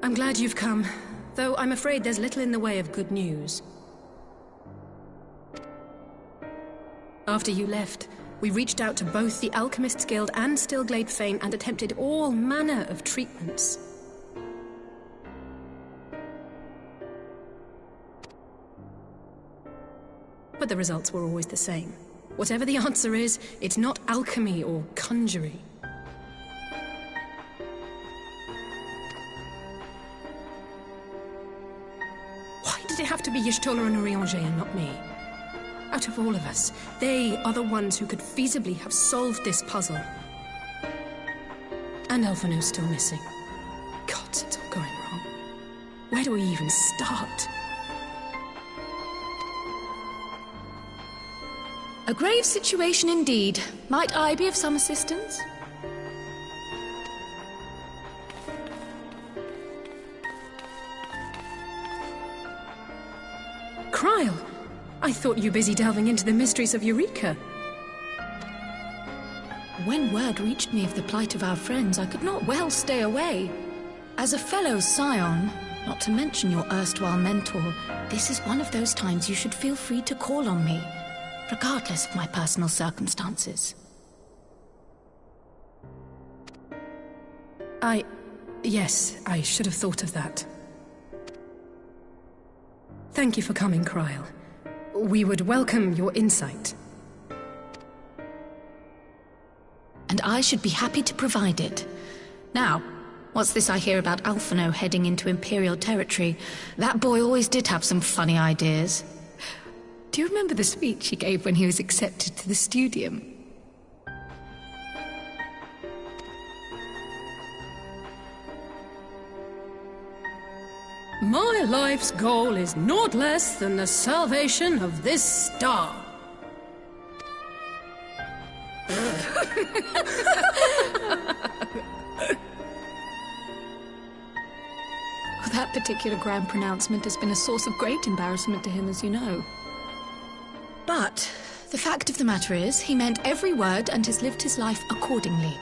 I'm glad you've come, though I'm afraid there's little in the way of good news. After you left, we reached out to both the Alchemists Guild and Stillglade Fane and attempted all manner of treatments. But the results were always the same. Whatever the answer is, it's not alchemy or conjuring. Why did it have to be Y'shtola and Urianger and not me? Out of all of us, they are the ones who could feasibly have solved this puzzle. And Alphino's still missing. Gods, it's all going wrong. Where do we even start? A grave situation indeed. Might I be of some assistance? Cryle! I thought you busy delving into the mysteries of Eureka. When word reached me of the plight of our friends, I could not well stay away. As a fellow scion, not to mention your erstwhile mentor, this is one of those times you should feel free to call on me, regardless of my personal circumstances. Yes, I should have thought of that. Thank you for coming, Cryle. We would welcome your insight. And I should be happy to provide it. Now, what's this I hear about Alphino heading into Imperial territory? That boy always did have some funny ideas. Do you remember the speech he gave when he was accepted to the Studium? My life's goal is naught less than the salvation of this star. That particular grand pronouncement has been a source of great embarrassment to him, as you know. But the fact of the matter is, he meant every word and has lived his life accordingly.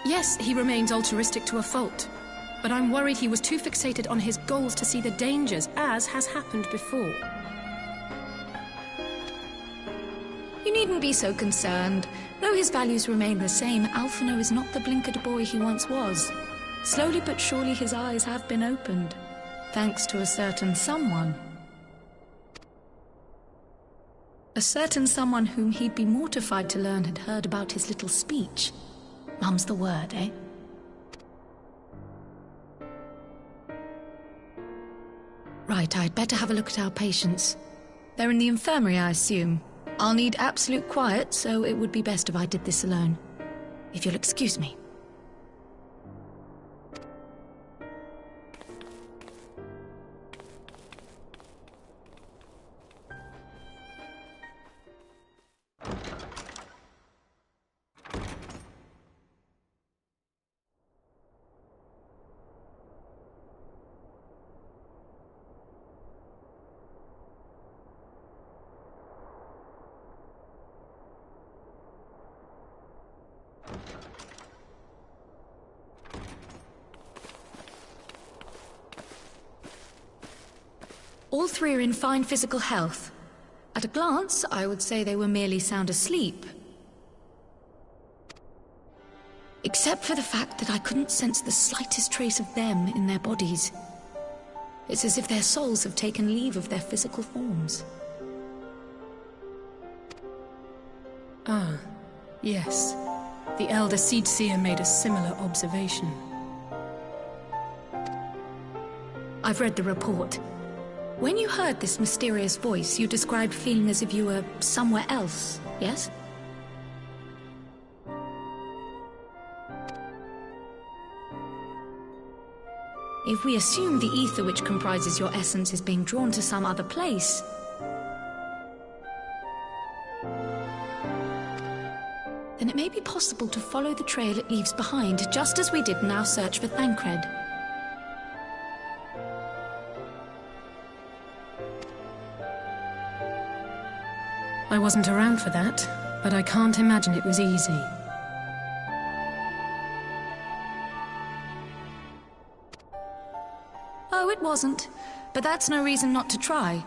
Yes, he remains altruistic to a fault, but I'm worried he was too fixated on his goals to see the dangers, as has happened before. You needn't be so concerned. Though his values remain the same, Alphino is not the blinkered boy he once was. Slowly but surely his eyes have been opened, thanks to a certain someone. A certain someone whom he'd be mortified to learn had heard about his little speech. Mum's the word, eh? Right, I'd better have a look at our patients. They're in the infirmary, I assume. I'll need absolute quiet, so it would be best if I did this alone. If you'll excuse me. All three are in fine physical health. At a glance, I would say they were merely sound asleep. Except for the fact that I couldn't sense the slightest trace of them in their bodies. It's as if their souls have taken leave of their physical forms. Ah, yes. The Elder Seedseer made a similar observation. I've read the report. When you heard this mysterious voice, you described feeling as if you were somewhere else, yes? If we assume the ether which comprises your essence is being drawn to some other place, then it may be possible to follow the trail it leaves behind, just as we did in our search for Thancred. I wasn't around for that, but I can't imagine it was easy. Oh, it wasn't. But that's no reason not to try.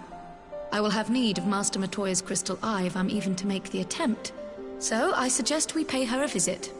I will have need of Master Matoya's crystal eye if I'm even to make the attempt. So I suggest we pay her a visit.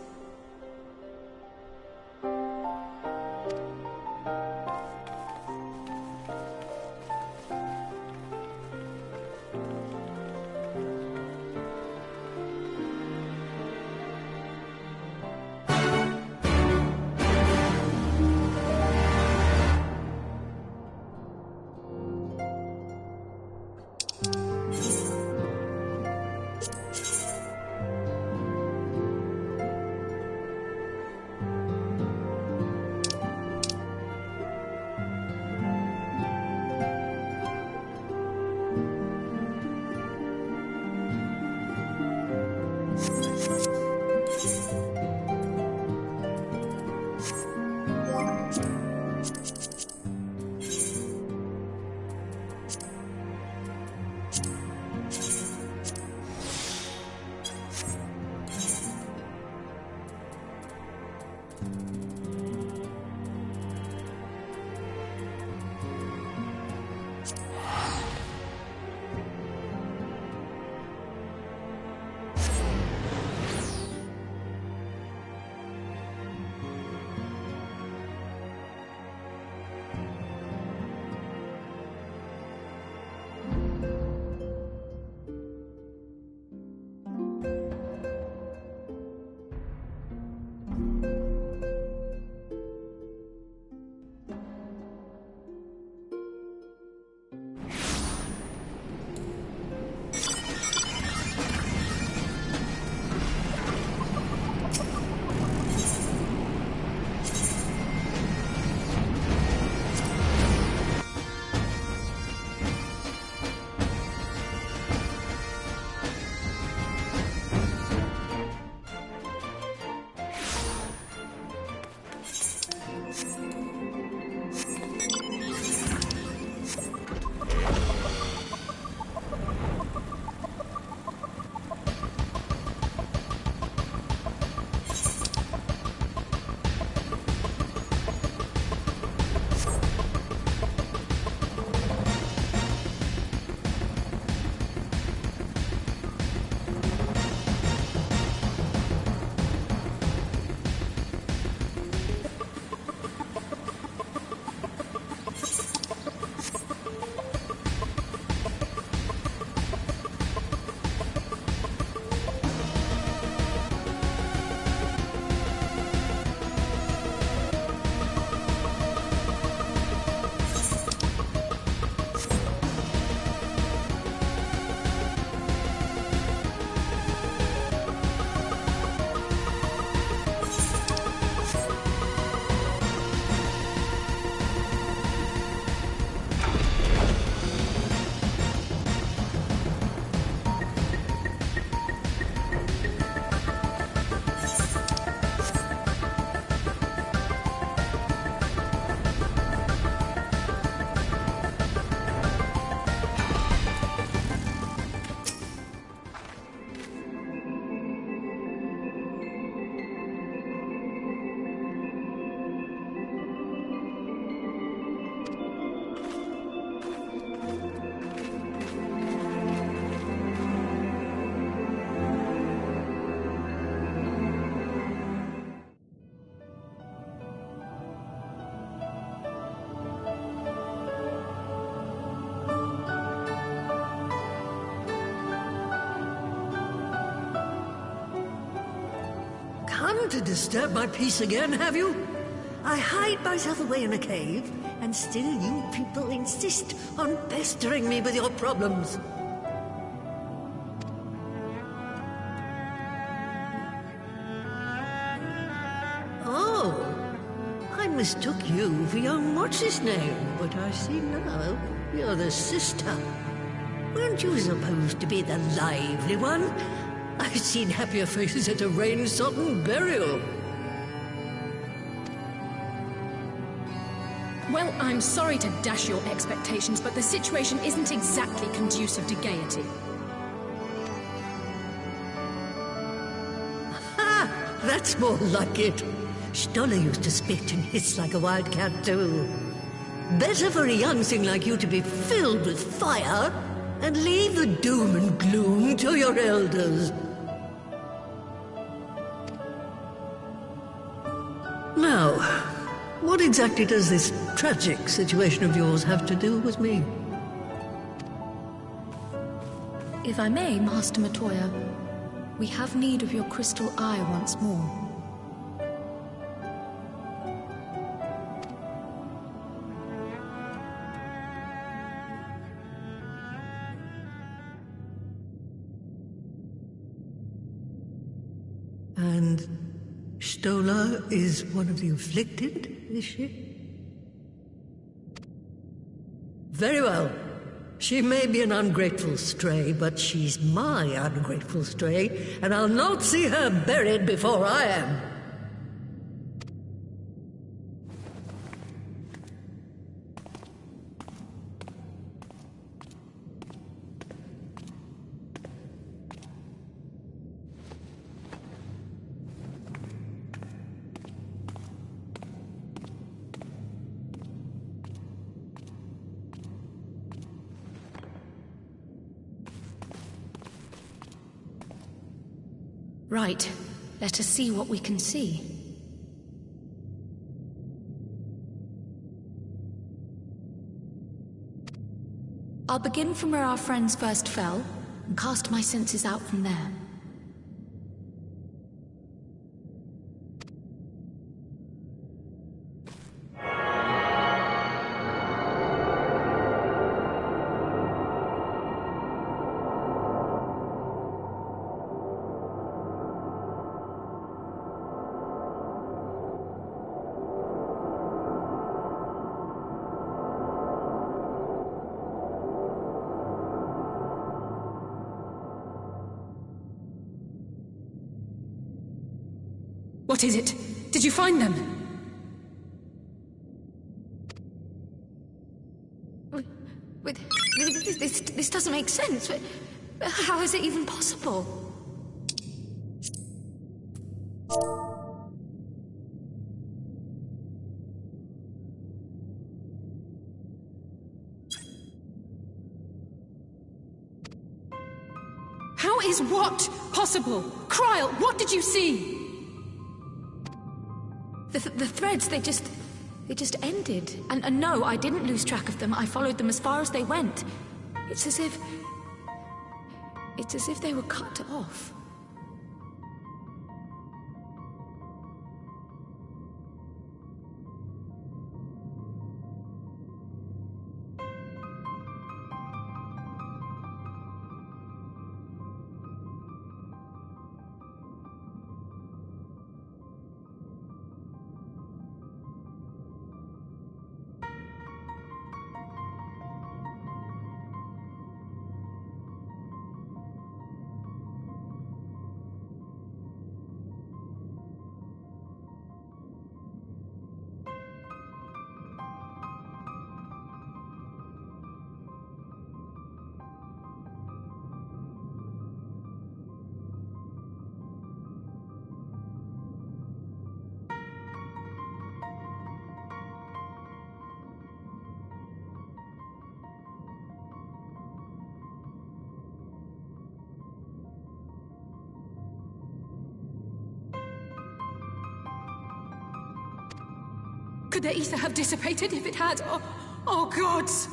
Come to disturb my peace again, have you? I hide myself away in a cave, and still you people insist on pestering me with your problems. Oh, I mistook you for young what's-his-name, but I see now you're the sister. Weren't you supposed to be the lively one? I've seen happier faces at a rain-sodden burial. Well, I'm sorry to dash your expectations, but the situation isn't exactly conducive to gaiety. Ha! That's more like it. Stoller used to spit and hiss like a wildcat too. Better for a young thing like you to be filled with fire and leave the doom and gloom to your elders. Now, what exactly does this tragic situation of yours have to do with me? If I may, Master Matoya, we have need of your crystal eye once more. And Stola is one of the afflicted, is she? Very well. She may be an ungrateful stray, but she's my ungrateful stray, and I'll not see her buried before I am. Right. Let us see what we can see. I'll begin from where our friends first fell, and cast my senses out from there. What is it? Did you find them? This doesn't make sense. How is it even possible? How is what possible? Kryl, what did you see? The threads, they just ended. And no, I didn't lose track of them. I followed them as far as they went. It's as if they were cut off. Could the ether have dissipated if it had? Oh gods!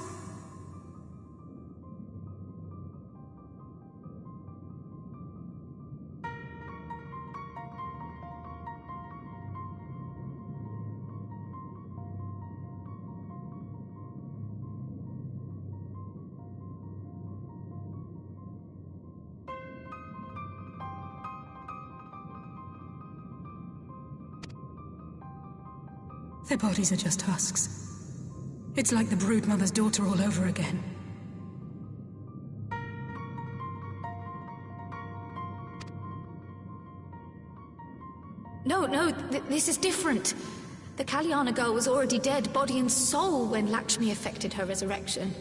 Their bodies are just husks. It's like the broodmother's daughter all over again. No, this is different. The Kalyana girl was already dead, body and soul, when Lakshmi effected her resurrection.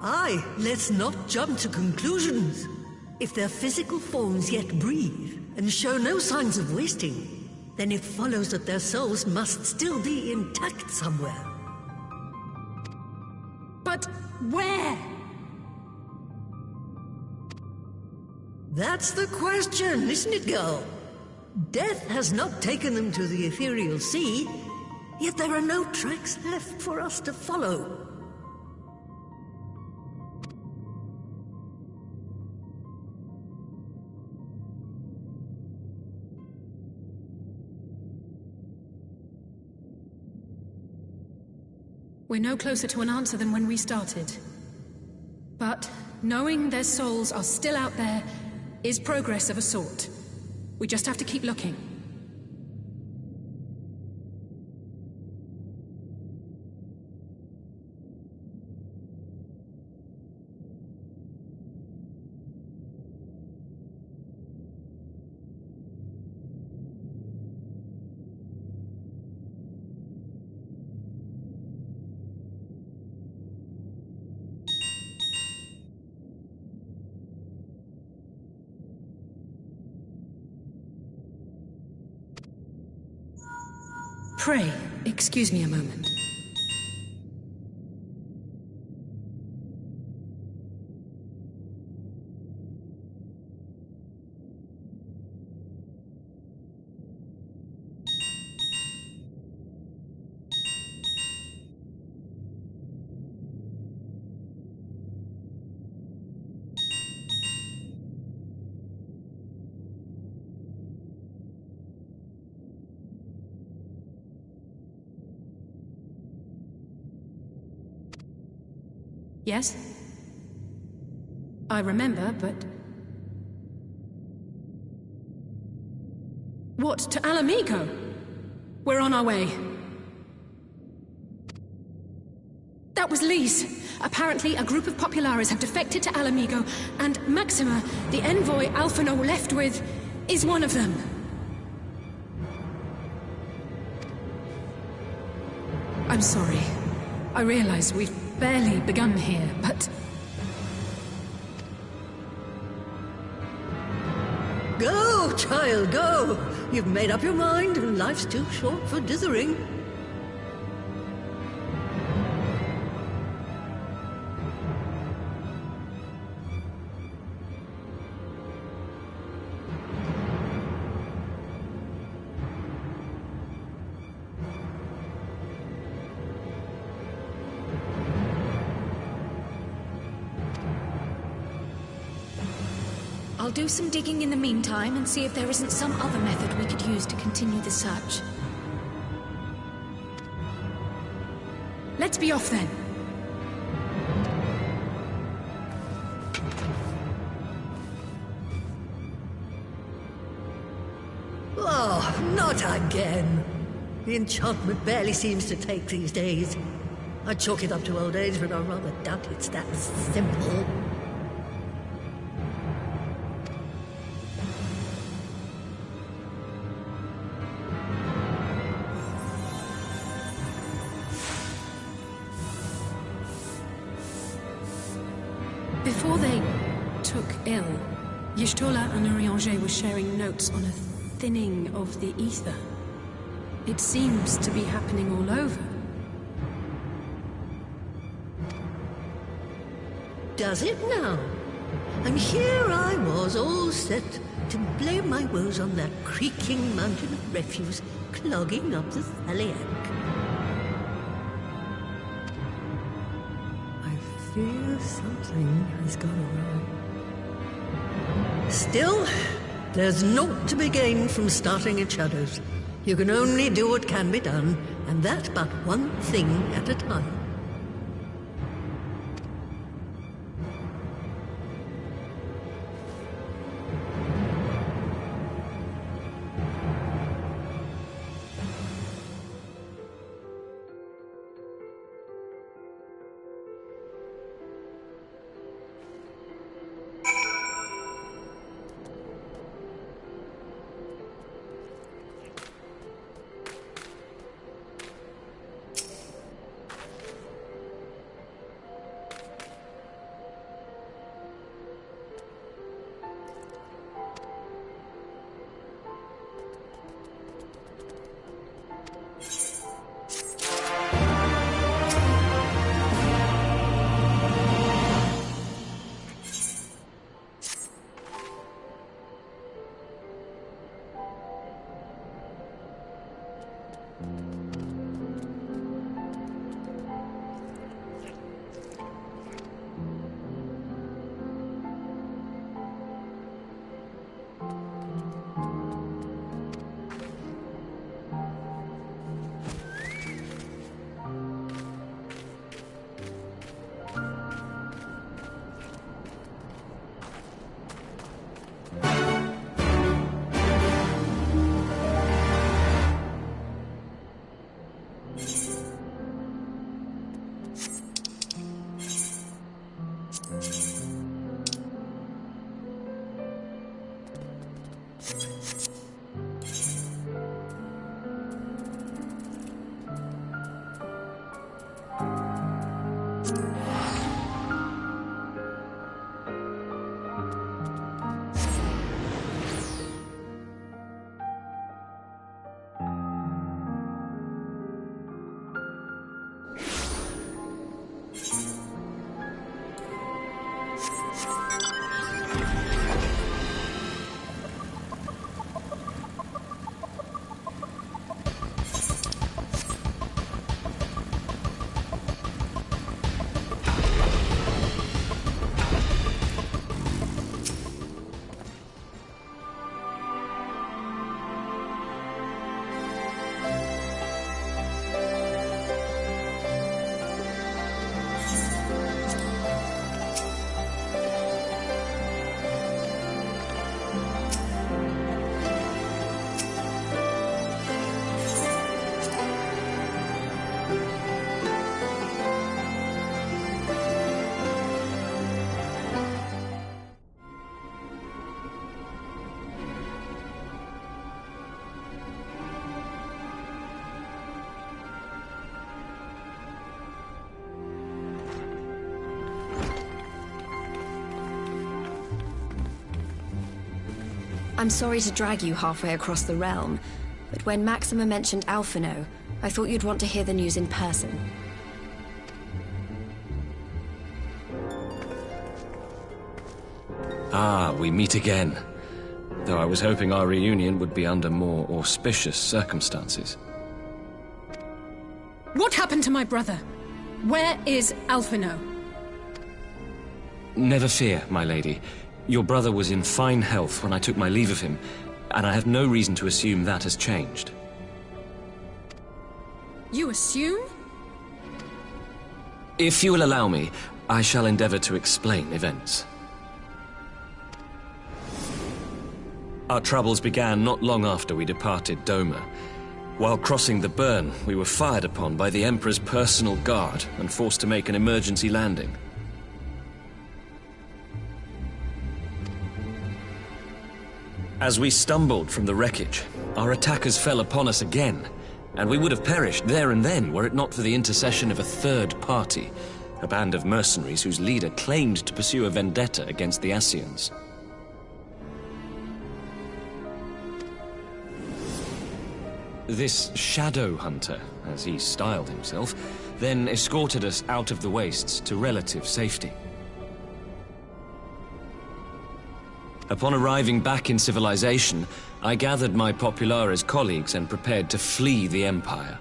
Aye, let's not jump to conclusions. If their physical forms yet breathe and show no signs of wasting, then it follows that their souls must still be intact somewhere. But where? That's the question, isn't it, girl? Death has not taken them to the ethereal sea, yet there are no tracks left for us to follow. We're no closer to an answer than when we started. But knowing their souls are still out there is progress of a sort. We just have to keep looking. Pray, excuse me a moment. Yes? I remember, but... What, to Alamigo? We're on our way. That was Lise. Apparently, a group of Populares have defected to Alamigo, and Maxima, the envoy Alphino left with, is one of them. I'm sorry. I realize we've barely begun here, but... Go, child, go! You've made up your mind, and life's too short for dithering. I'll do some digging in the meantime and see if there isn't some other method we could use to continue the search. Let's be off then. Oh, not again. The enchantment barely seems to take these days. I chalk it up to old age, but I rather doubt it's that simple. Before they took ill, Y'shtola and Urianger were sharing notes on a thinning of the ether. It seems to be happening all over. Does it now? And here I was, all set to blame my woes on that creaking mountain of refuse clogging up the Thaliac. I fear something has gone wrong. Still, there's naught to be gained from starting at shadows. You can only do what can be done, and that but one thing at a time. I'm sorry to drag you halfway across the realm, but when Maxima mentioned Alphino, I thought you'd want to hear the news in person. Ah, we meet again. Though I was hoping our reunion would be under more auspicious circumstances. What happened to my brother? Where is Alphino? Never fear, my lady. Your brother was in fine health when I took my leave of him, and I have no reason to assume that has changed. You assume? If you will allow me, I shall endeavor to explain events. Our troubles began not long after we departed Doma. While crossing the burn, we were fired upon by the Emperor's personal guard and forced to make an emergency landing. As we stumbled from the wreckage, our attackers fell upon us again, and we would have perished there and then were it not for the intercession of a third party, a band of mercenaries whose leader claimed to pursue a vendetta against the Ascians. This shadow hunter, as he styled himself, then escorted us out of the wastes to relative safety. Upon arriving back in civilization, I gathered my Populares colleagues and prepared to flee the Empire.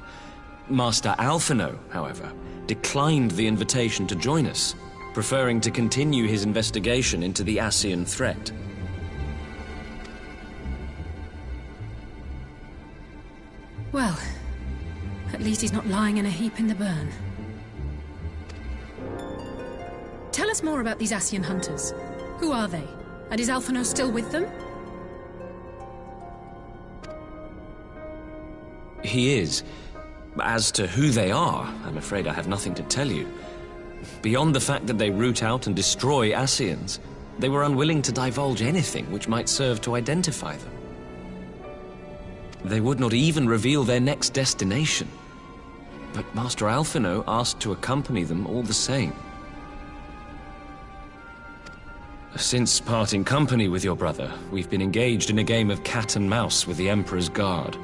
Master Alphino, however, declined the invitation to join us, preferring to continue his investigation into the Ascian threat. Well, at least he's not lying in a heap in the burn. Tell us more about these Ascian hunters. Who are they? And is Alphino still with them? He is. As to who they are, I'm afraid I have nothing to tell you. Beyond the fact that they root out and destroy Ascians, they were unwilling to divulge anything which might serve to identify them. They would not even reveal their next destination. But Master Alphino asked to accompany them all the same. Since parting company with your brother, we've been engaged in a game of cat and mouse with the Emperor's guard.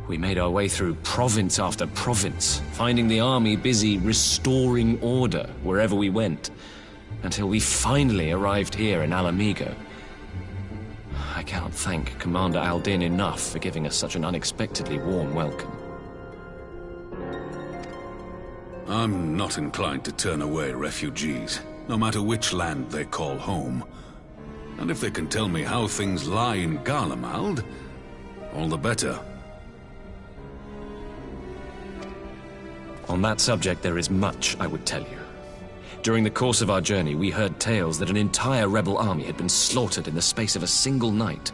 We made our way through province after province, finding the army busy restoring order wherever we went, until we finally arrived here in Alamigo. I cannot thank Commander Aldin enough for giving us such an unexpectedly warm welcome. I'm not inclined to turn away refugees, no matter which land they call home. And if they can tell me how things lie in Garlemald, all the better. On that subject, there is much I would tell you. During the course of our journey, we heard tales that an entire rebel army had been slaughtered in the space of a single night.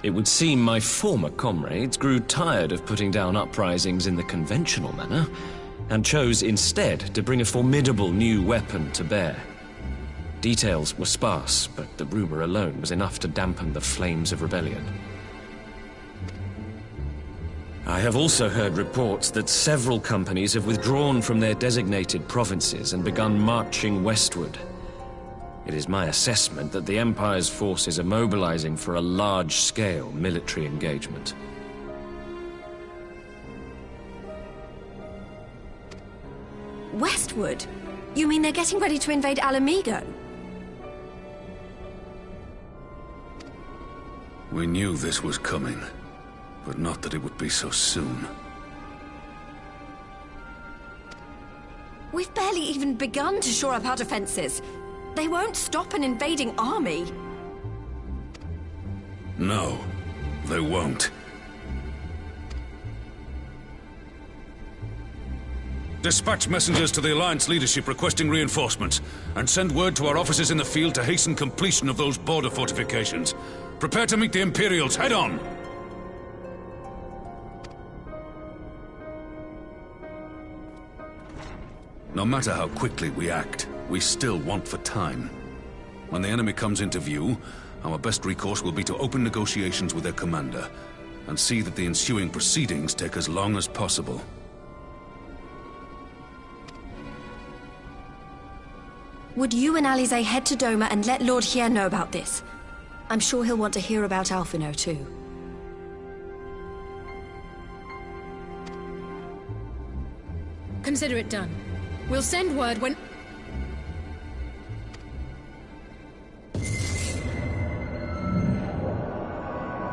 It would seem my former comrades grew tired of putting down uprisings in the conventional manner, and chose instead to bring a formidable new weapon to bear. Details were sparse, but the rumor alone was enough to dampen the flames of rebellion. I have also heard reports that several companies have withdrawn from their designated provinces and begun marching westward. It is my assessment that the Empire's forces are mobilizing for a large-scale military engagement. Westward? You mean they're getting ready to invade Alamigo? We knew this was coming, but not that it would be so soon. We've barely even begun to shore up our defenses. They won't stop an invading army. No, they won't. Dispatch messengers to the Alliance leadership requesting reinforcements, and send word to our officers in the field to hasten completion of those border fortifications. Prepare to meet the Imperials head on! No matter how quickly we act, we still want for time. When the enemy comes into view, our best recourse will be to open negotiations with their commander, and see that the ensuing proceedings take as long as possible. Would you and Alize head to Doma and let Lord Hien know about this? I'm sure he'll want to hear about Alphino too. Consider it done. We'll send word when...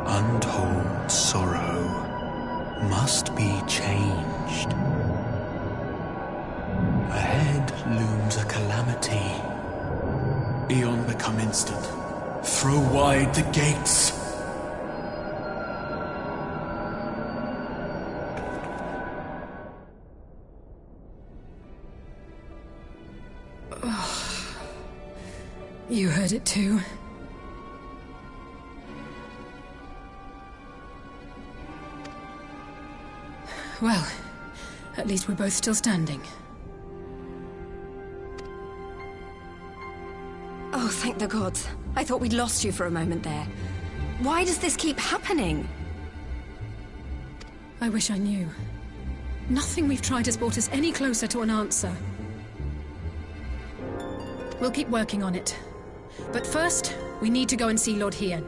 Untold sorrow must be changed. Ahead looms a calamity. Eon become instant. Throw wide the gates. You heard it too. Well, at least we're both still standing. Oh, thank the gods. I thought we'd lost you for a moment there. Why does this keep happening? I wish I knew. Nothing we've tried has brought us any closer to an answer. We'll keep working on it. But first, we need to go and see Lord Hien.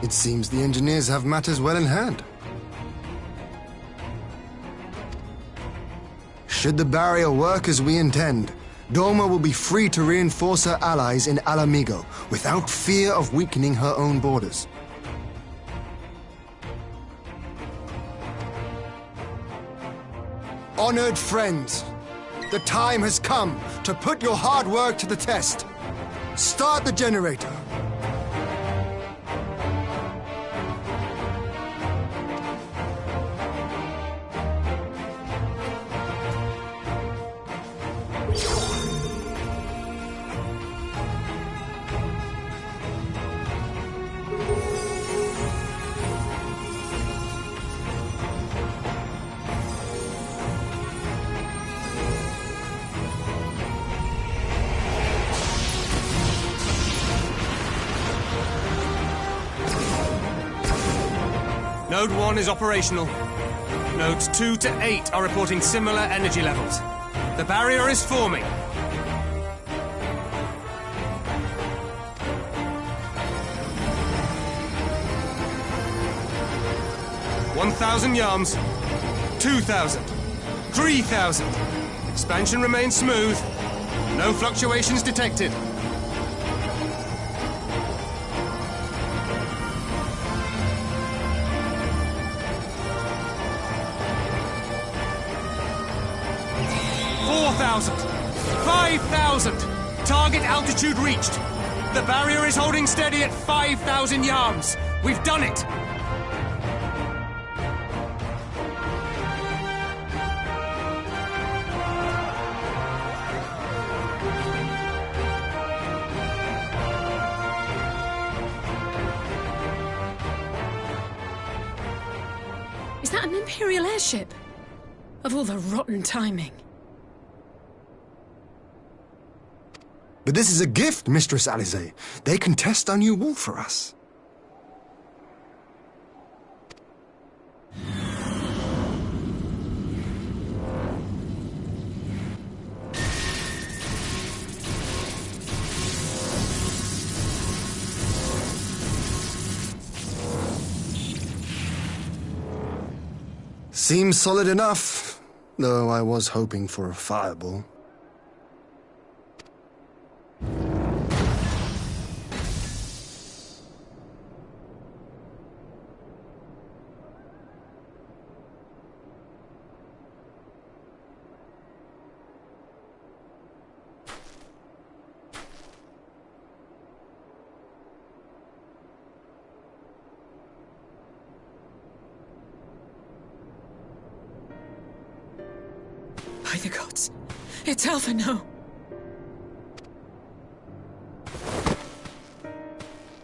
It seems the engineers have matters well in hand. Should the barrier work as we intend, Doma will be free to reinforce her allies in Alamigo without fear of weakening her own borders. Honored friends, the time has come to put your hard work to the test. Start the generator. Node 1 is operational. Nodes 2 to 8 are reporting similar energy levels. The barrier is forming. $1,000 yards. 2,000. 3,000. Expansion remains smooth. No fluctuations detected. 4,000. 5,000. Target altitude reached. The barrier is holding steady at 5,000 yards. We've done it. Is that an Imperial airship? Of all the rotten timing. But this is a gift, Mistress Alize. They can test our new wool for us. Seems solid enough, though I was hoping for a fireball. By the gods, it's Alphino.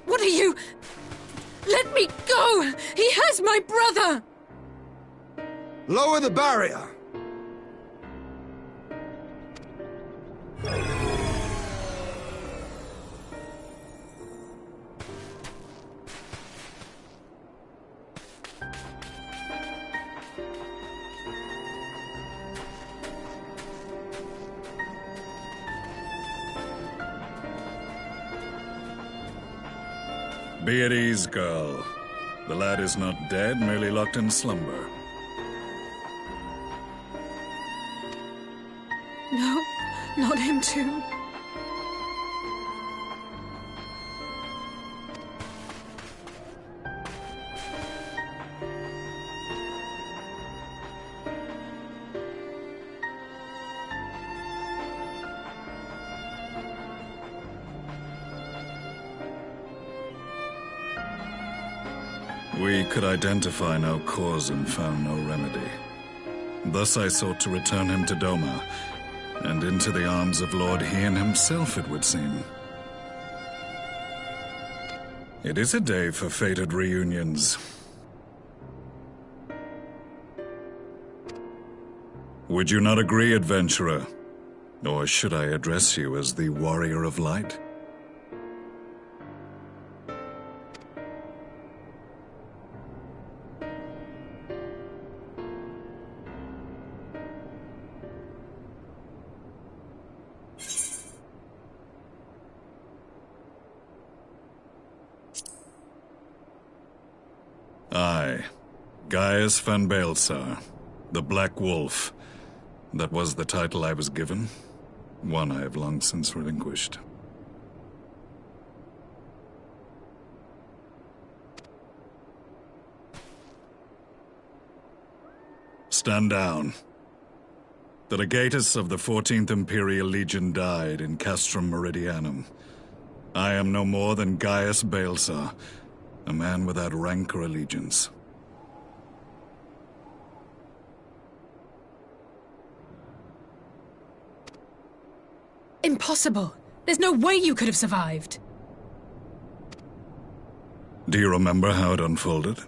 What are you? Let me go! He has my brother! Lower the barrier! Be at ease, girl. The lad is not dead, merely locked in slumber. No, not him too. We could identify no cause and found no remedy. Thus I sought to return him to Doma, and into the arms of Lord Hien himself, it would seem. It is a day for fated reunions. Would you not agree, adventurer? Or should I address you as the Warrior of Light? I, Gaius van Baelsar, the Black Wolf. That was the title I was given, one I have long since relinquished. Stand down. The legatus of the 14th Imperial Legion died in Castrum Meridianum. I am no more than Gaius Baelsar, a man without rank or allegiance. Impossible! There's no way you could have survived! Do you remember how it unfolded?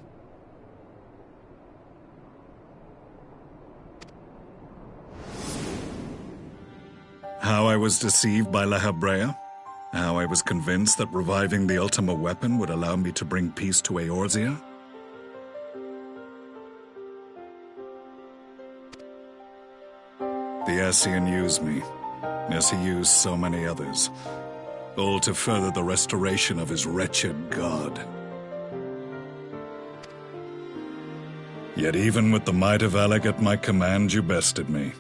How I was deceived by La Habrea? How I was convinced that reviving the Ultima weapon would allow me to bring peace to Eorzea? The Ascian used me, as he used so many others, all to further the restoration of his wretched god. Yet even with the might of Alec at my command, you bested me.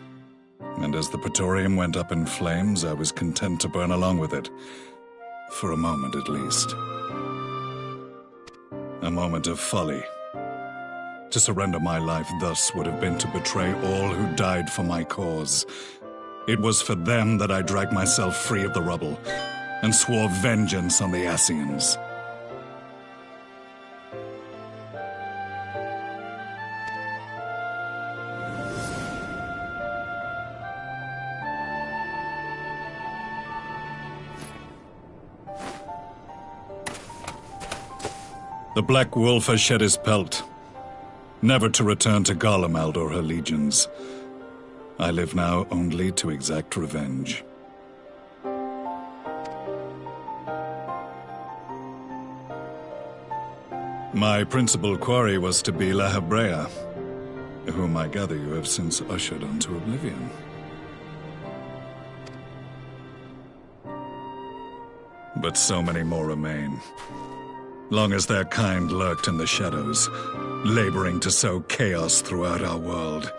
And as the Praetorium went up in flames, I was content to burn along with it. For a moment at least. A moment of folly. To surrender my life thus would have been to betray all who died for my cause. It was for them that I dragged myself free of the rubble, and swore vengeance on the Ascians. The Black Wolf has shed his pelt, never to return to Garlemald or her legions. I live now only to exact revenge. My principal quarry was to be La Hebrea, whom I gather you have since ushered onto oblivion. But so many more remain. Long as their kind lurked in the shadows, laboring to sow chaos throughout our world,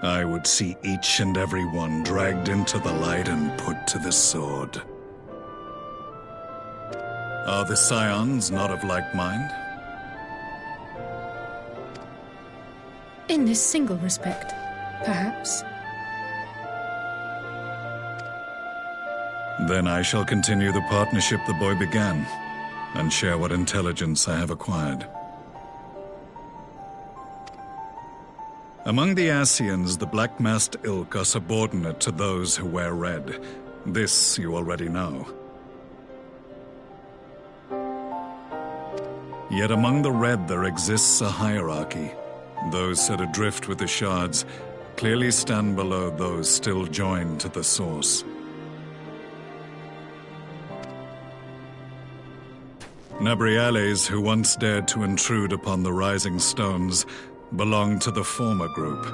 I would see each and every one dragged into the light and put to the sword. Are the Scions not of like mind? In this single respect, perhaps. Then I shall continue the partnership the boy began, and share what intelligence I have acquired. Among the Ascians, the black-masked ilk are subordinate to those who wear red. This you already know. Yet among the red there exists a hierarchy. Those set adrift with the shards clearly stand below those still joined to the source. Nabriales, who once dared to intrude upon the Rising Stones, belonged to the former group,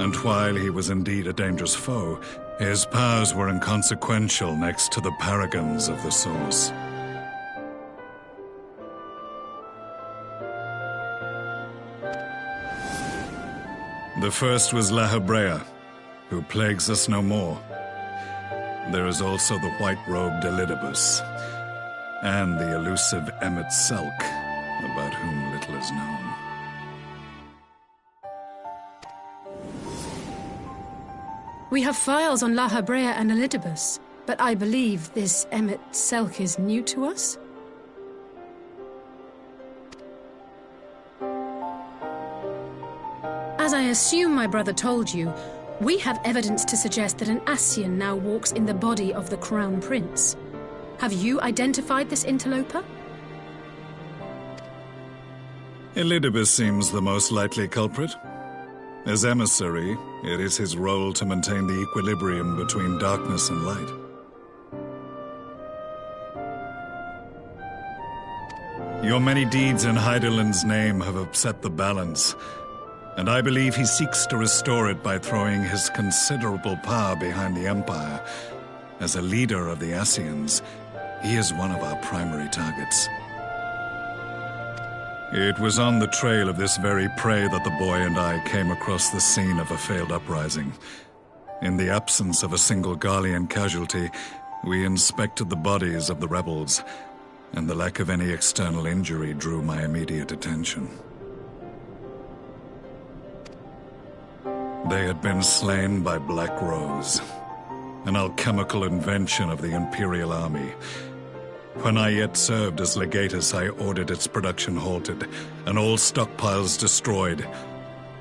and while he was indeed a dangerous foe, his powers were inconsequential next to the paragons of the Source. The first was La Hebrea, who plagues us no more. There is also the white-robed Elidibus, and the elusive Emmet Selk, about whom little is known. We have files on La Hebrea and Elidibus, but I believe this Emmet Selk is new to us? As I assume my brother told you, we have evidence to suggest that an Ascian now walks in the body of the Crown Prince. Have you identified this interloper? Elidibus seems the most likely culprit. As emissary, it is his role to maintain the equilibrium between darkness and light. Your many deeds in Hydaelyn's name have upset the balance, and I believe he seeks to restore it by throwing his considerable power behind the Empire. As a leader of the Ascians, he is one of our primary targets. It was on the trail of this very prey that the boy and I came across the scene of a failed uprising. In the absence of a single Garlean casualty, we inspected the bodies of the rebels, and the lack of any external injury drew my immediate attention. They had been slain by Black Rose, an alchemical invention of the Imperial Army. When I yet served as legatus, I ordered its production halted, and all stockpiles destroyed.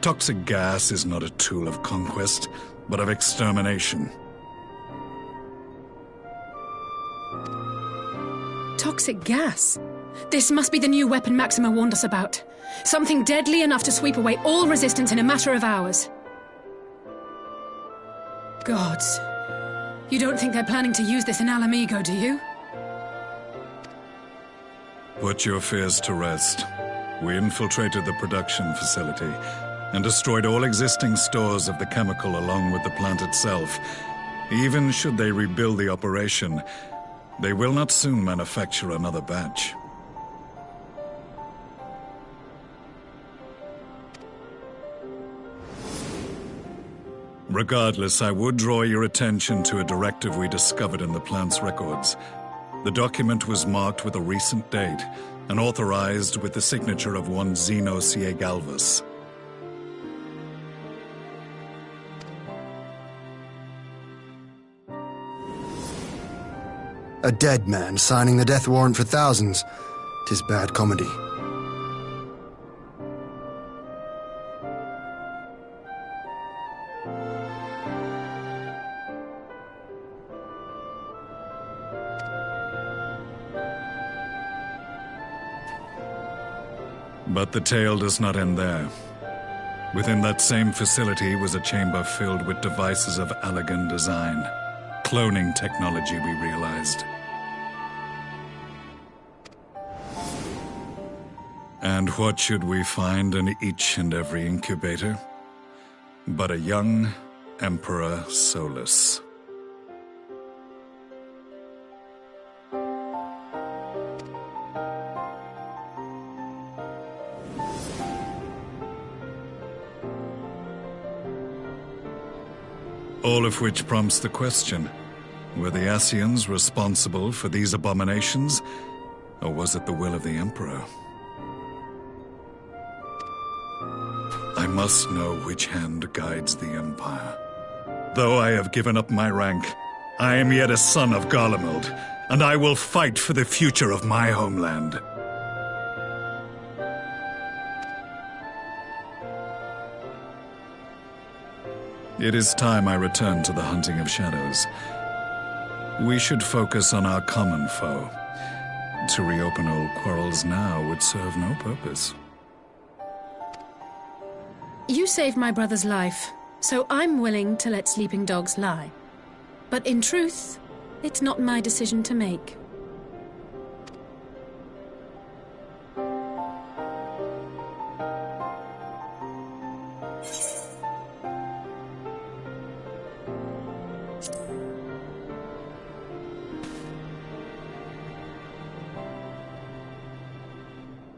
Toxic gas is not a tool of conquest, but of extermination. Toxic gas? This must be the new weapon Maxima warned us about. Something deadly enough to sweep away all resistance in a matter of hours. Gods. You don't think they're planning to use this in Alamigo, do you? Put your fears to rest. We infiltrated the production facility and destroyed all existing stores of the chemical along with the plant itself. Even should they rebuild the operation, they will not soon manufacture another batch. Regardless, I would draw your attention to a directive we discovered in the plant's records. The document was marked with a recent date and authorized with the signature of one Zeno Galvas. A dead man signing the death warrant for thousands. 'Tis bad comedy. But the tale does not end there. Within that same facility was a chamber filled with devices of elegant design. Cloning technology, we realized. And what should we find in each and every incubator? But a young Emperor Solus. All of which prompts the question, were the Asians responsible for these abominations, or was it the will of the Emperor? I must know which hand guides the Empire. Though I have given up my rank, I am yet a son of Garlemald, and I will fight for the future of my homeland. It is time I return to the hunting of shadows. We should focus on our common foe. To reopen old quarrels now would serve no purpose. You saved my brother's life, so I'm willing to let sleeping dogs lie. But in truth, it's not my decision to make.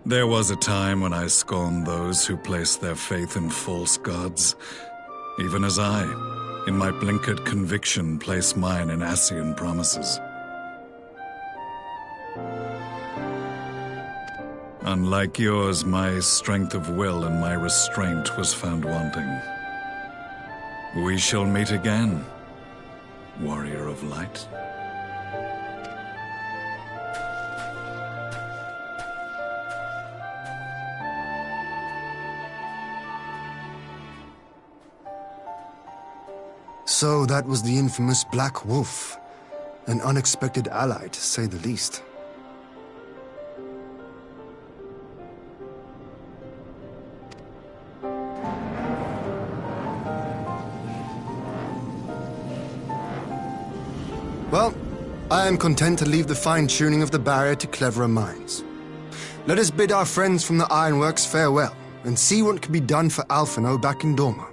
There was a time when I scorned those who placed their faith in false gods, even as I, in my blinkered conviction, place mine in Asian promises. Unlike yours, my strength of will and my restraint was found wanting. We shall meet again, warrior of light. So that was the infamous Black Wolf. An unexpected ally, to say the least. Well, I am content to leave the fine-tuning of the barrier to cleverer minds. Let us bid our friends from the Ironworks farewell, and see what can be done for Alphino back in Dorma.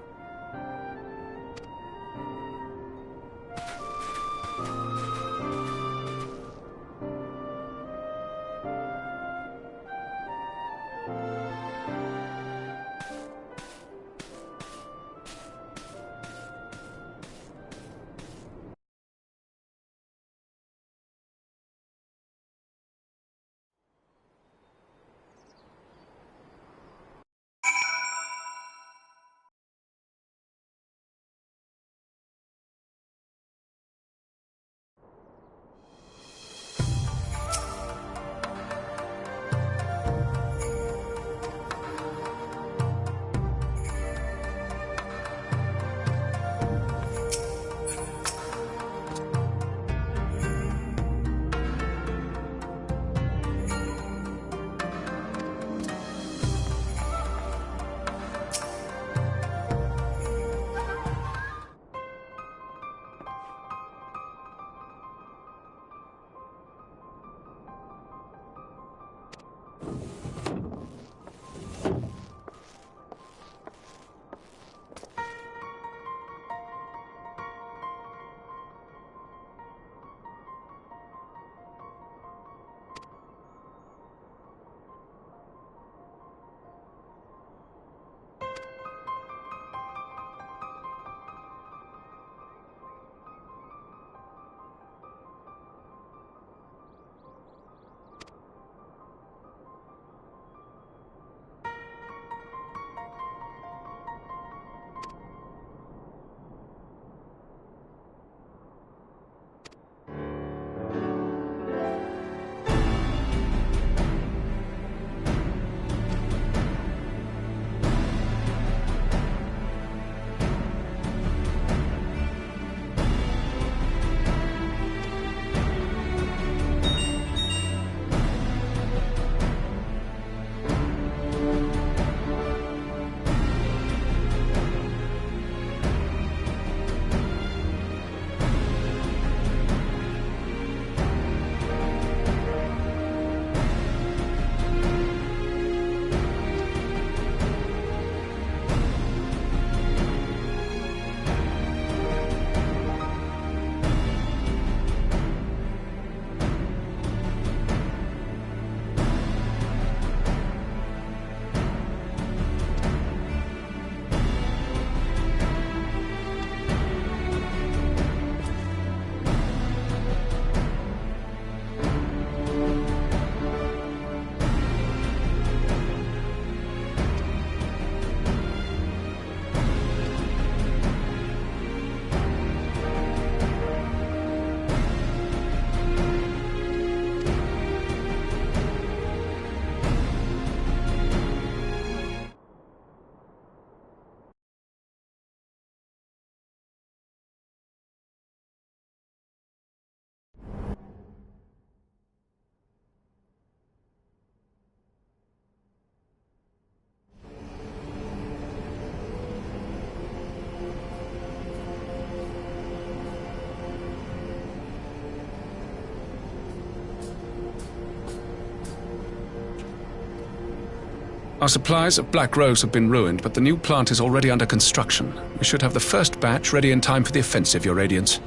Our supplies of Black Rose have been ruined, but the new plant is already under construction. We should have the first batch ready in time for the offensive, Your Radiance.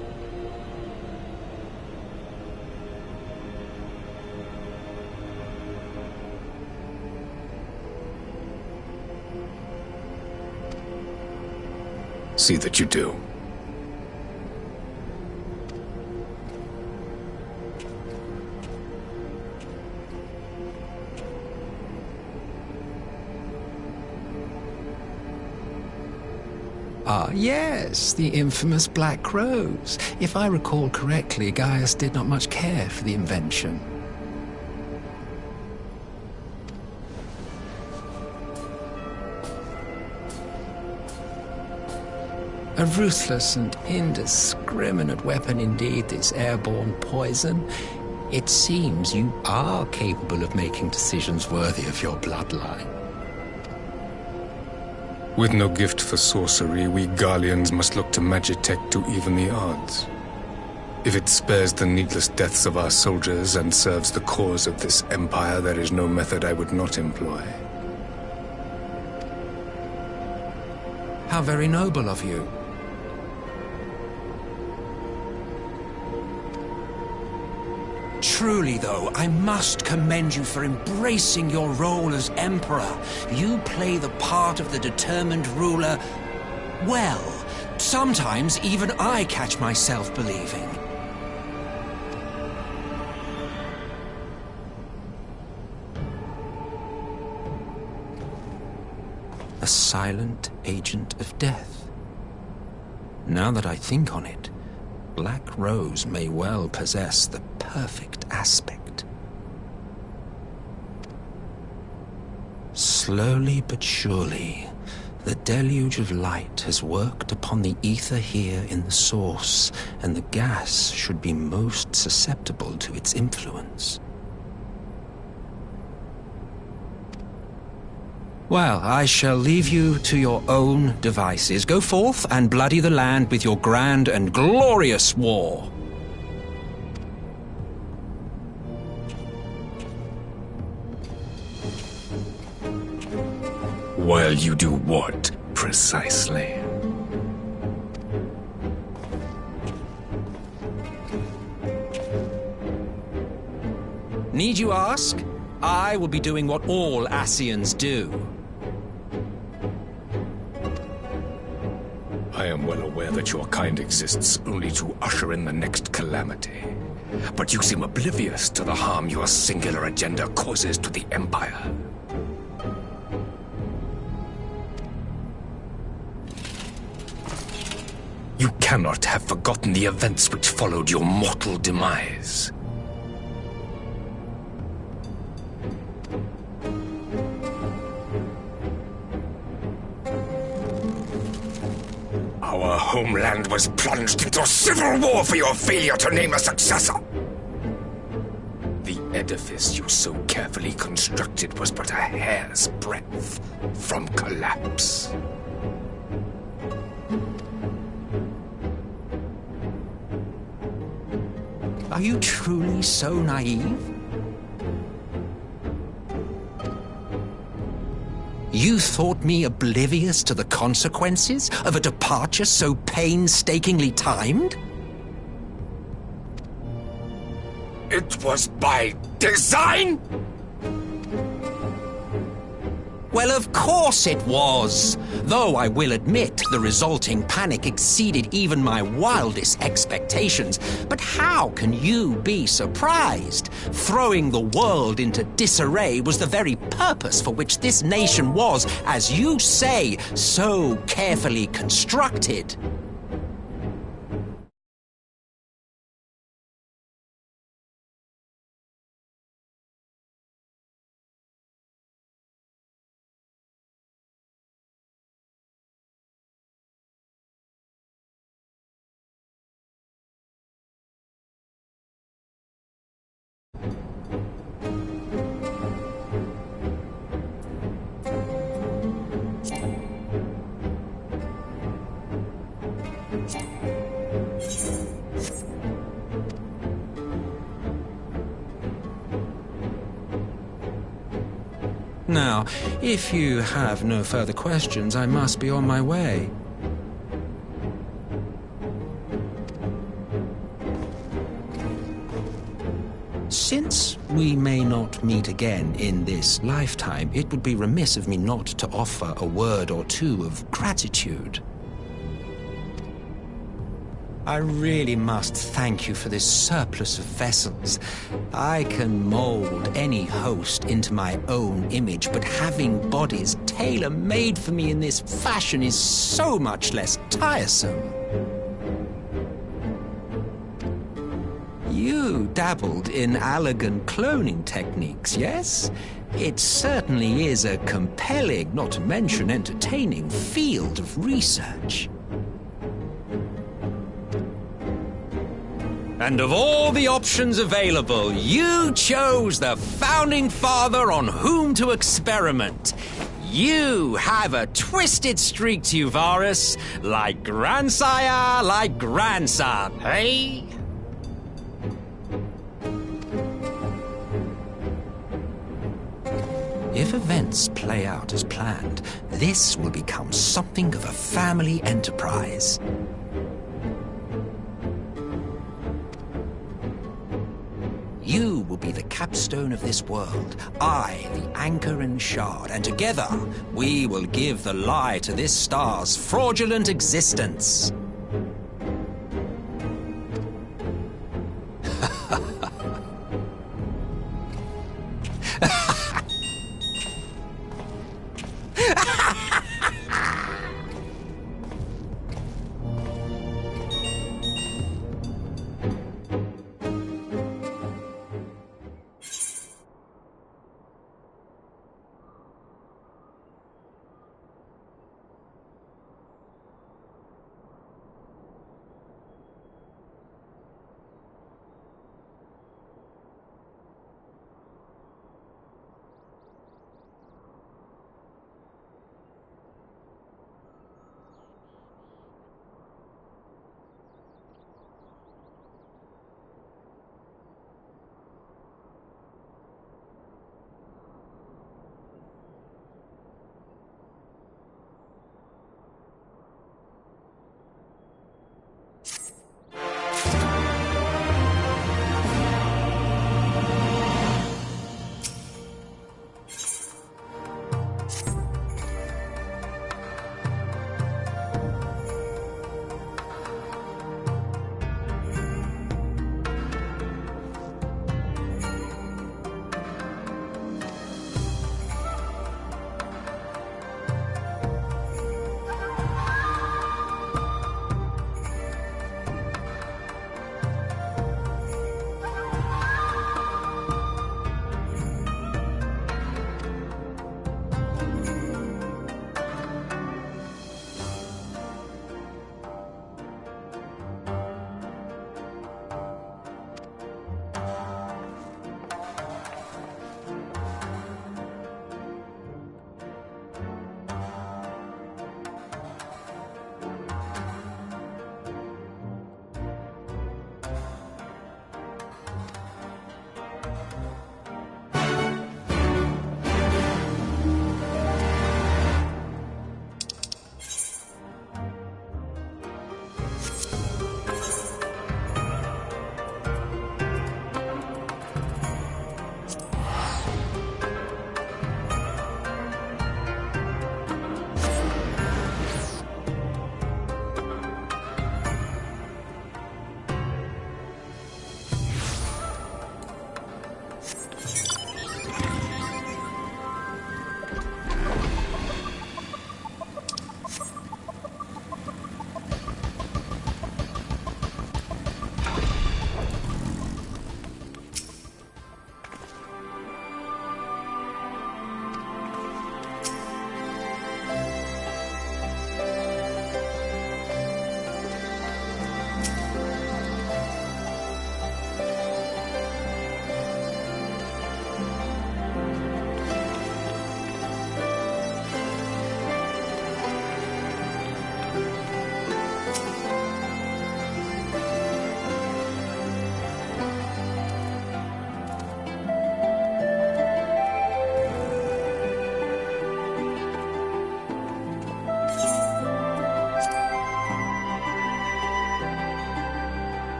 See that you do. Ah, yes, the infamous Black Rose. If I recall correctly, Gaius did not much care for the invention. A ruthless and indiscriminate weapon indeed, this airborne poison. It seems you are capable of making decisions worthy of your bloodline. With no gift for sorcery, we Garleans must look to Magitech to even the odds. If it spares the needless deaths of our soldiers and serves the cause of this empire, there is no method I would not employ. How very noble of you. Truly, though, I must commend you for embracing your role as Emperor. You play the part of the determined ruler well. Sometimes even I catch myself believing. A silent agent of death. Now that I think on it, Black Rose may well possess the perfect aspect. Slowly but surely, the deluge of light has worked upon the ether here in the source, and the gas should be most susceptible to its influence. Well, I shall leave you to your own devices. Go forth and bloody the land with your grand and glorious war. While you do what, precisely? Need you ask? I will be doing what all Ascians do. I am well aware that your kind exists only to usher in the next calamity. But you seem oblivious to the harm your singular agenda causes to the Empire. You cannot have forgotten the events which followed your mortal demise. Our homeland was plunged into civil war for your failure to name a successor. The edifice you so carefully constructed was but a hair's breadth from collapse. Are you truly so naive? You thought me oblivious to the consequences of a departure so painstakingly timed? It was by design? Well, of course it was. Though I will admit the resulting panic exceeded even my wildest expectations. But how can you be surprised? Throwing the world into disarray was the very purpose for which this nation was, as you say, so carefully constructed. Now, if you have no further questions, I must be on my way. Since we may not meet again in this lifetime, it would be remiss of me not to offer a word or two of gratitude. I really must thank you for this surplus of vessels. I can mold any host into my own image, but having bodies tailor-made for me in this fashion is so much less tiresome. You dabbled in Allagan cloning techniques, yes? It certainly is a compelling, not to mention entertaining, field of research. And of all the options available, you chose the founding father on whom to experiment. You have a twisted streak to you, Varus, like grandsire, like grandson, hey? If events play out as planned, this will become something of a family enterprise. You will be the capstone of this world, I the anchor and shard, and together we will give the lie to this star's fraudulent existence.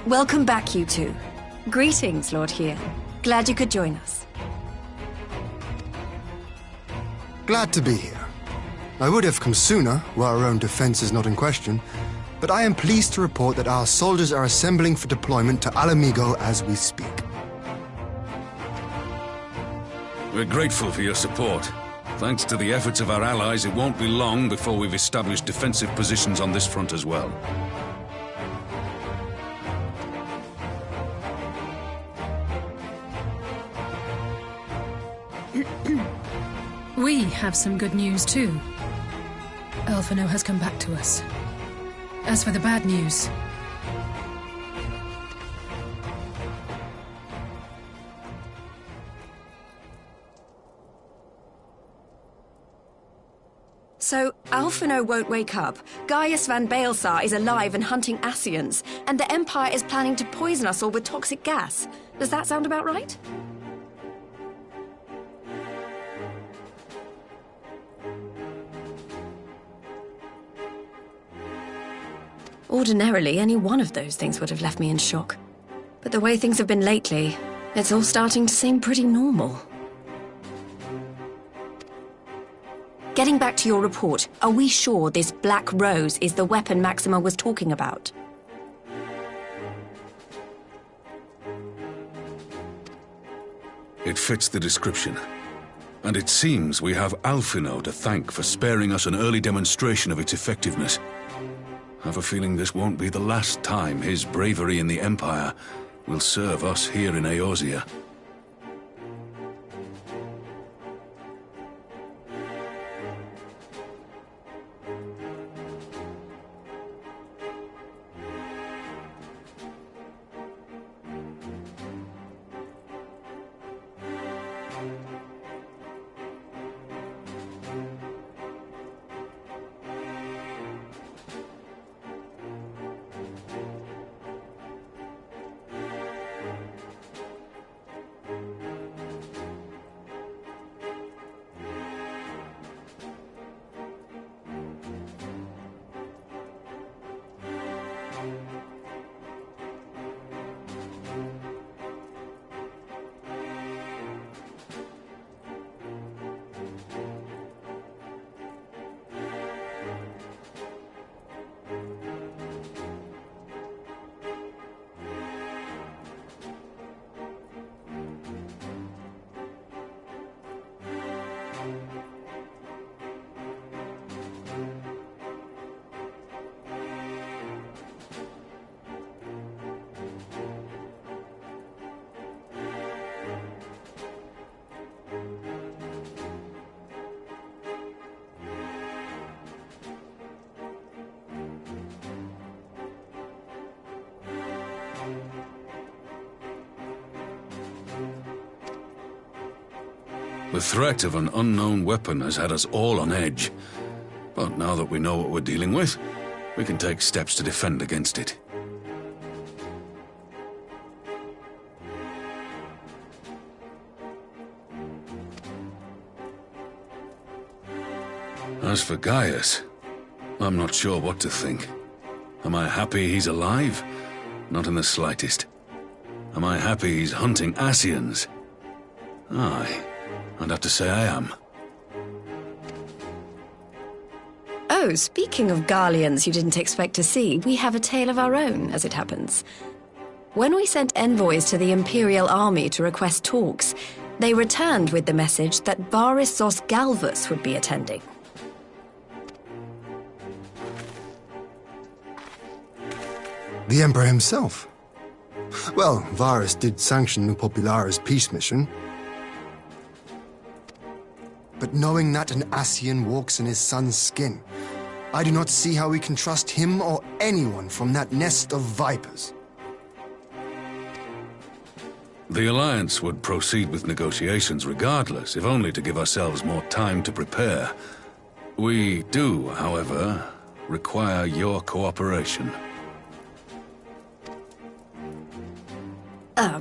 Welcome back, you two. Greetings, Lord Here. Glad you could join us. Glad to be here. I would have come sooner, were our own defense is not in question, but I am pleased to report that our soldiers are assembling for deployment to Alamigo as we speak. We're grateful for your support. Thanks to the efforts of our allies, it won't be long before we've established defensive positions on this front as well. We have some good news too. Alphino has come back to us. As for the bad news... So, Alphino won't wake up, Gaius van Baelsar is alive and hunting Ascians, and the Empire is planning to poison us all with toxic gas. Does that sound about right? Ordinarily, any one of those things would have left me in shock. But the way things have been lately, it's all starting to seem pretty normal. Getting back to your report, are we sure this Black Rose is the weapon Maxima was talking about? It fits the description. And it seems we have Alphino to thank for sparing us an early demonstration of its effectiveness. I have a feeling this won't be the last time his bravery in the Empire will serve us here in Eorzea. The threat of an unknown weapon has had us all on edge. But now that we know what we're dealing with, we can take steps to defend against it. As for Gaius, I'm not sure what to think. Am I happy he's alive? Not in the slightest. Am I happy he's hunting Ascians? Aye. I'd have to say I am. Oh, speaking of Garleans you didn't expect to see, we have a tale of our own, as it happens. When we sent envoys to the Imperial Army to request talks, they returned with the message that Varys Zos Galvus would be attending. The Emperor himself? Well, Varys did sanction New Populare's peace mission. But knowing that an Ascian walks in his son's skin, I do not see how we can trust him or anyone from that nest of vipers. The Alliance would proceed with negotiations regardless, if only to give ourselves more time to prepare. We do, however, require your cooperation.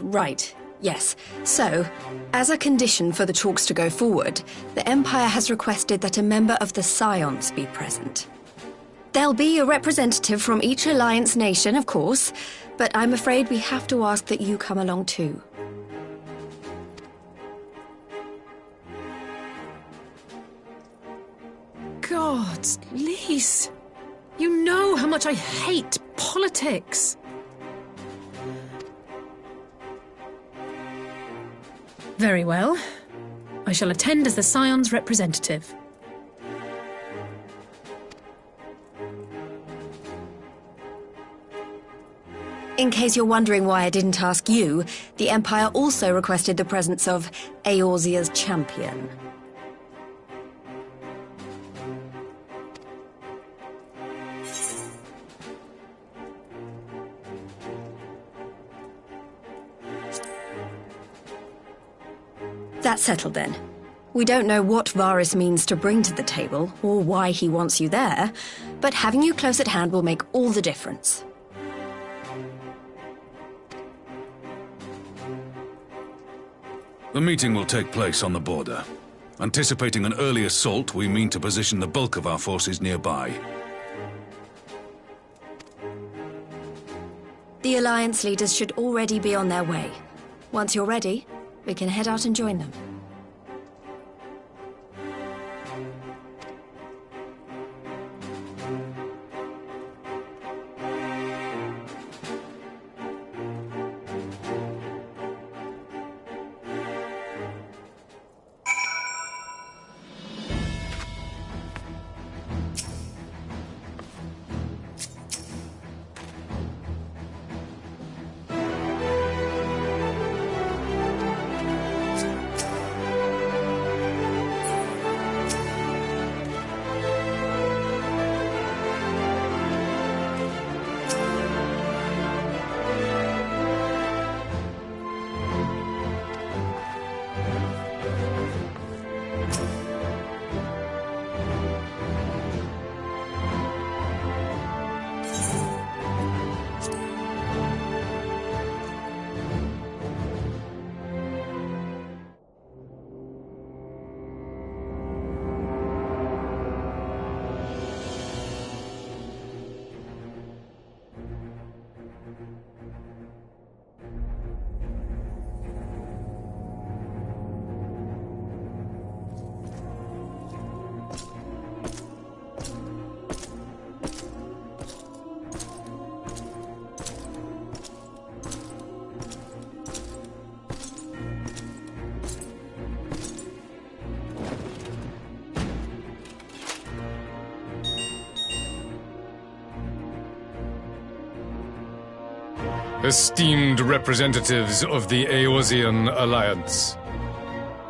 Right. Yes. So, as a condition for the talks to go forward, the Empire has requested that a member of the Scions be present. There'll be a representative from each alliance nation, of course, but I'm afraid we have to ask that you come along too. God, Lise, you know how much I hate politics. Very well. I shall attend as the Scion's representative. In case you're wondering why I didn't ask you, the Empire also requested the presence of Eorzea's champion. That's settled then. We don't know what Varys means to bring to the table, or why he wants you there, but having you close at hand will make all the difference. The meeting will take place on the border. Anticipating an early assault, we mean to position the bulk of our forces nearby. The Alliance leaders should already be on their way. Once you're ready, we can head out and join them. Esteemed representatives of the Eorzean Alliance,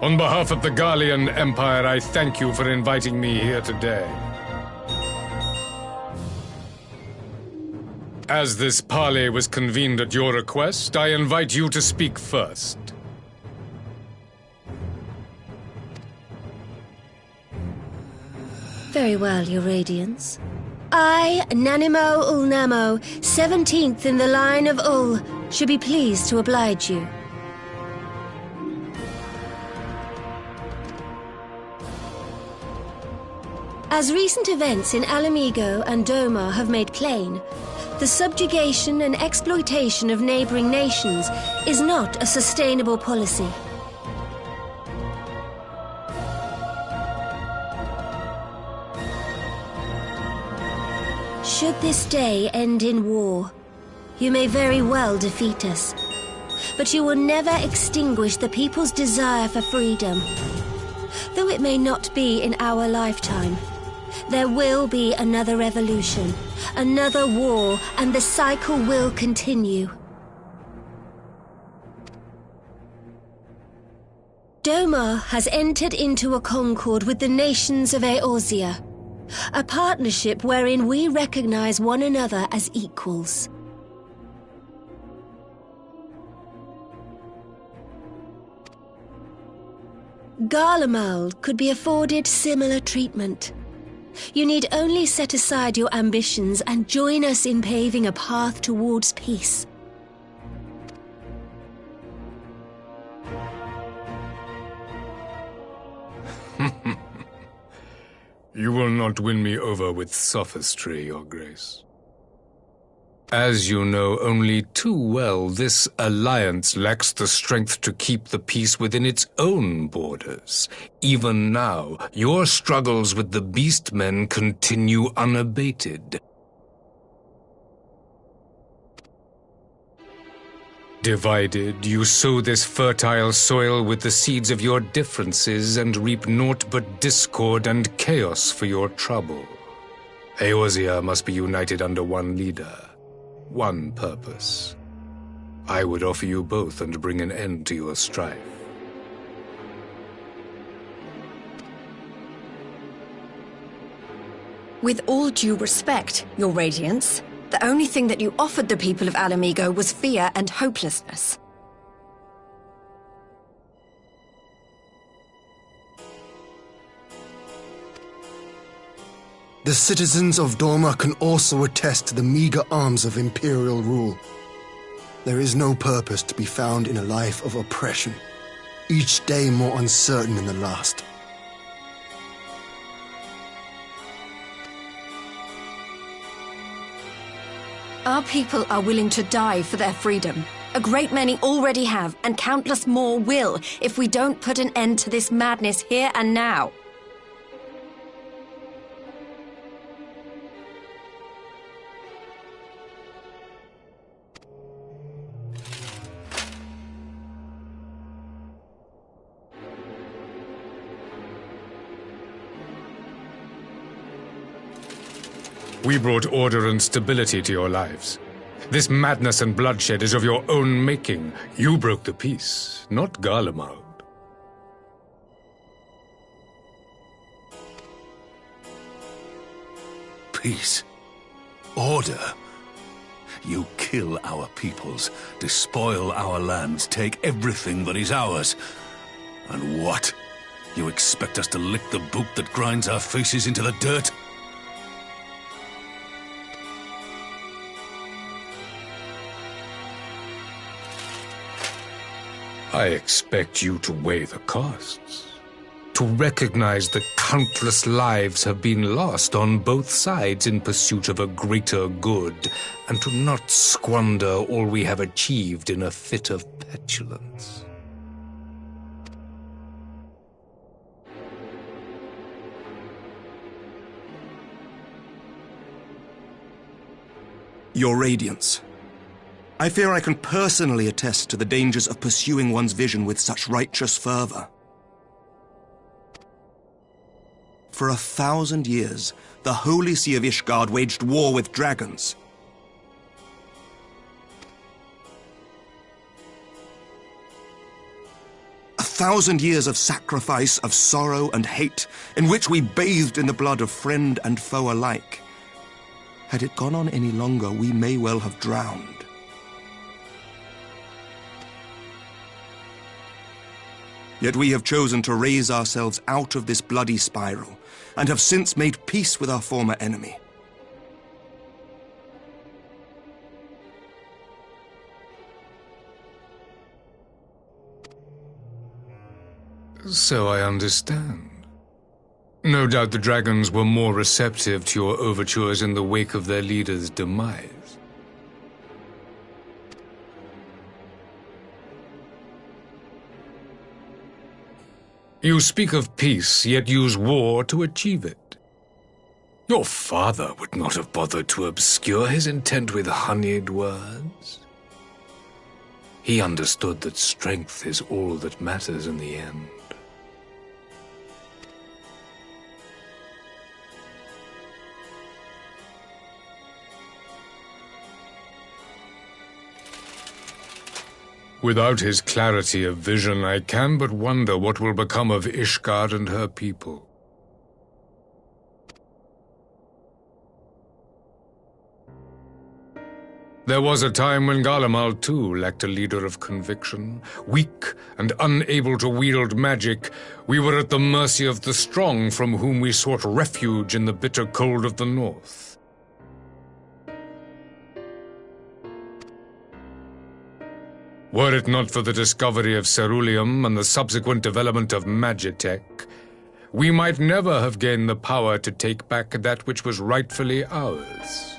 on behalf of the Garlean Empire, I thank you for inviting me here today. As this parley was convened at your request, I invite you to speak first. Very well, Your Radiance. I, Nanimo Ulnamo, 17th in the line of Ul, should be pleased to oblige you. As recent events in Alamigo and Doma have made plain, the subjugation and exploitation of neighboring nations is not a sustainable policy. Should this day end in war, you may very well defeat us, but you will never extinguish the people's desire for freedom. Though it may not be in our lifetime, there will be another revolution, another war, and the cycle will continue. Doma has entered into a concord with the nations of Eorzea, a partnership wherein we recognize one another as equals. Garlemald could be afforded similar treatment. You need only set aside your ambitions and join us in paving a path towards peace. You will not win me over with sophistry, Your Grace. As you know only too well, this alliance lacks the strength to keep the peace within its own borders. Even now, your struggles with the Beastmen continue unabated. Divided, you sow this fertile soil with the seeds of your differences and reap naught but discord and chaos for your trouble. Eorzea must be united under one leader, one purpose. I would offer you both and bring an end to your strife. With all due respect, Your Radiance, the only thing that you offered the people of Alamigo was fear and hopelessness. The citizens of Dorma can also attest to the meager arms of Imperial rule. There is no purpose to be found in a life of oppression, each day more uncertain than the last. Our people are willing to die for their freedom. A great many already have, and countless more will, if we don't put an end to this madness here and now. We brought order and stability to your lives. This madness and bloodshed is of your own making. You broke the peace, not Garlemald. Peace. Order. You kill our peoples, despoil our lands, take everything that is ours. And what? You expect us to lick the boot that grinds our faces into the dirt? I expect you to weigh the costs, to recognize that countless lives have been lost on both sides in pursuit of a greater good, and to not squander all we have achieved in a fit of petulance. Your Radiance, I fear I can personally attest to the dangers of pursuing one's vision with such righteous fervor. For 1,000 years, the Holy See of Ishgard waged war with dragons. A 1,000 years of sacrifice, of sorrow and hate, in which we bathed in the blood of friend and foe alike. Had it gone on any longer, we may well have drowned. Yet we have chosen to raise ourselves out of this bloody spiral, and have since made peace with our former enemy. So I understand. No doubt the dragons were more receptive to your overtures in the wake of their leader's demise. You speak of peace, yet use war to achieve it. Your father would not have bothered to obscure his intent with honeyed words. He understood that strength is all that matters in the end. Without his clarity of vision, I can but wonder what will become of Ishgard and her people. There was a time when Garlemald too lacked a leader of conviction. Weak and unable to wield magic, we were at the mercy of the strong from whom we sought refuge in the bitter cold of the north. Were it not for the discovery of ceruleum and the subsequent development of magitech, we might never have gained the power to take back that which was rightfully ours.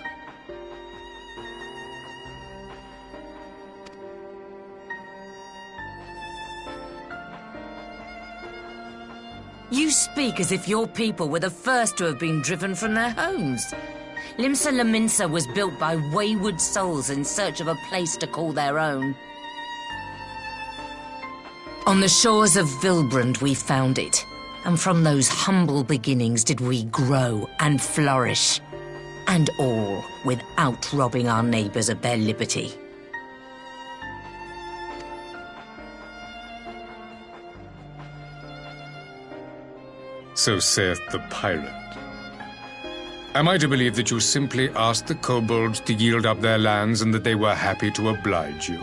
You speak as if your people were the first to have been driven from their homes. Limsa Lominsa was built by wayward souls in search of a place to call their own. On the shores of Vilbrand we found it, and from those humble beginnings did we grow and flourish, and all without robbing our neighbours of their liberty. So saith the pirate. Am I to believe that you simply asked the kobolds to yield up their lands and that they were happy to oblige you?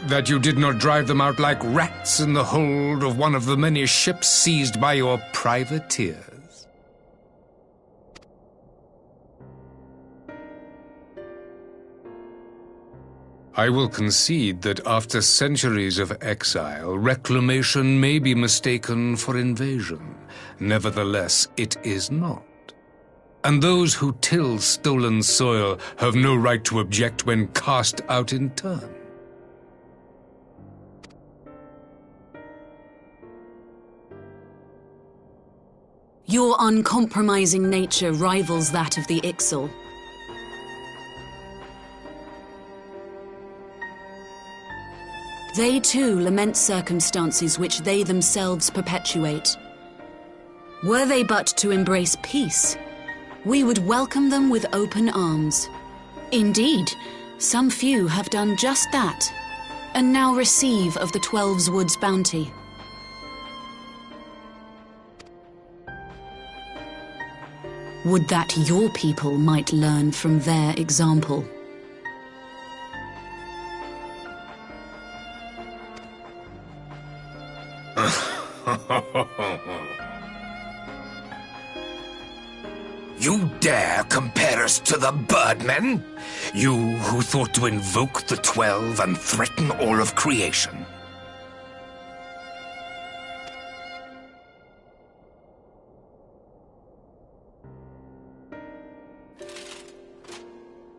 That you did not drive them out like rats in the hold of one of the many ships seized by your privateers? I will concede that after centuries of exile, reclamation may be mistaken for invasion. Nevertheless, it is not. And those who till stolen soil have no right to object when cast out in turn. Your uncompromising nature rivals that of the Ixal. They too lament circumstances which they themselves perpetuate. Were they but to embrace peace, we would welcome them with open arms. Indeed, some few have done just that, and now receive of the 12's Wood's bounty. Would that your people might learn from their example. You dare compare us to the Birdmen? You who thought to invoke the 12 and threaten all of creation?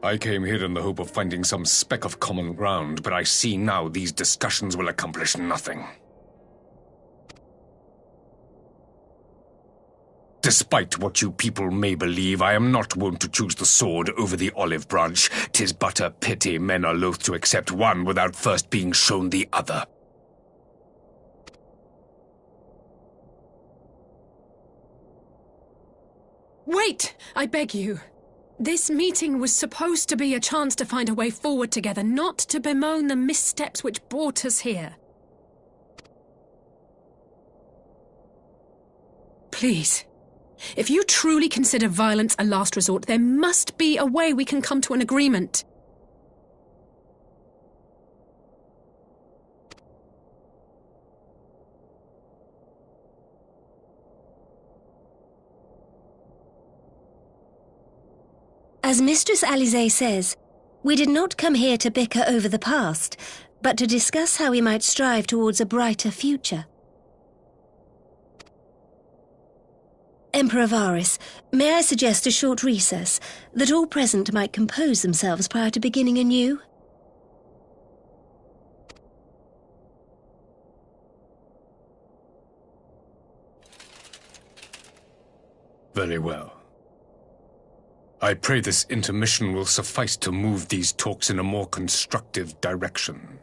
I came here in the hope of finding some speck of common ground, but I see now these discussions will accomplish nothing. Despite what you people may believe, I am not wont to choose the sword over the olive branch. 'Tis but a pity men are loath to accept one without first being shown the other. Wait, I beg you. This meeting was supposed to be a chance to find a way forward together, not to bemoan the missteps which brought us here. Please, if you truly consider violence a last resort, there must be a way we can come to an agreement. As Mistress Alize says, we did not come here to bicker over the past, but to discuss how we might strive towards a brighter future. Emperor Varys, may I suggest a short recess, that all present might compose themselves prior to beginning anew? Very well. I pray this intermission will suffice to move these talks in a more constructive direction.